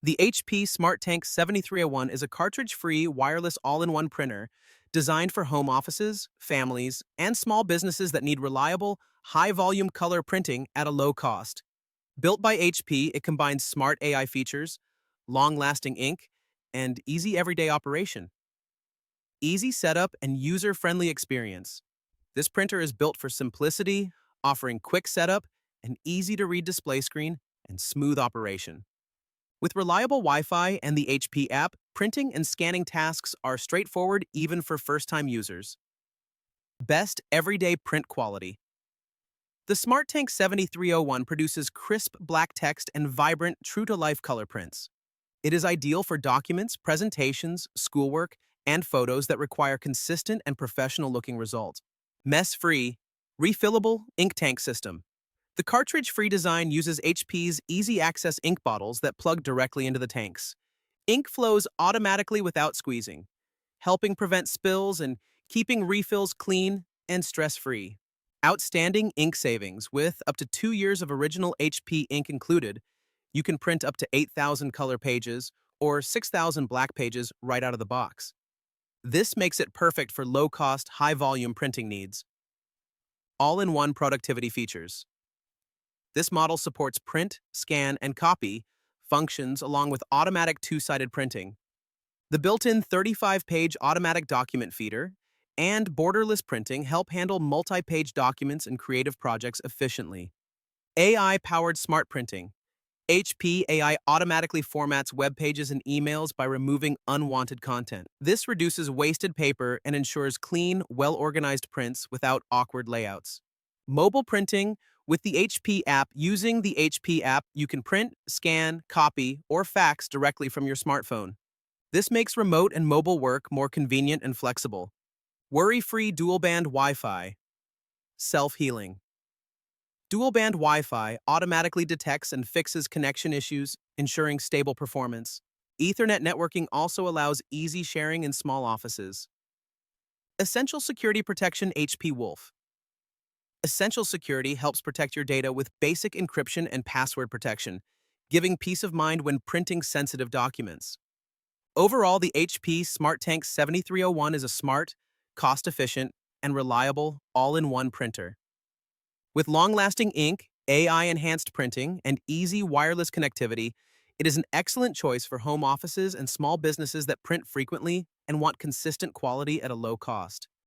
The HP SmartTank 7301 is a cartridge-free wireless all-in-one printer designed for home offices, families, and small businesses that need reliable, high-volume color printing at a low cost. Built by HP, it combines smart AI features, long-lasting ink, and easy everyday operation. Easy setup and user-friendly experience. This printer is built for simplicity, offering quick setup, an easy-to-read display screen, and smooth operation. With reliable Wi-Fi and the HP app, printing and scanning tasks are straightforward even for first-time users. Best everyday print quality. The SmartTank 7301 produces crisp black text and vibrant, true-to-life color prints. It is ideal for documents, presentations, schoolwork, and photos that require consistent and professional-looking results. Mess-free, refillable ink tank system. The cartridge-free design uses HP's easy-access ink bottles that plug directly into the tanks. Ink flows automatically without squeezing, helping prevent spills and keeping refills clean and stress-free. Outstanding ink savings with up to 2 years of original HP ink included. You can print up to 8,000 color pages or 6,000 black pages right out of the box. This makes it perfect for low-cost, high-volume printing needs. All-in-one productivity features. This model supports print, scan, and copy functions along with automatic two-sided printing. The built-in 35-page automatic document feeder and borderless printing help handle multi-page documents and creative projects efficiently. AI-powered smart printing. HP AI automatically formats web pages and emails by removing unwanted content. This reduces wasted paper and ensures clean, well-organized prints without awkward layouts. Mobile printing. With the HP app, using the HP app, you can print, scan, copy, or fax directly from your smartphone. This makes remote and mobile work more convenient and flexible. Worry-free dual-band Wi-Fi. Self-healing. Dual-band Wi-Fi automatically detects and fixes connection issues, ensuring stable performance. Ethernet networking also allows easy sharing in small offices. Essential security protection HP Wolf. Essential security helps protect your data with basic encryption and password protection, giving peace of mind when printing sensitive documents. Overall, the HP SmartTank 7301 is a smart, cost-efficient, and reliable all-in-one printer. With long-lasting ink, AI-enhanced printing, and easy wireless connectivity, it is an excellent choice for home offices and small businesses that print frequently and want consistent quality at a low cost.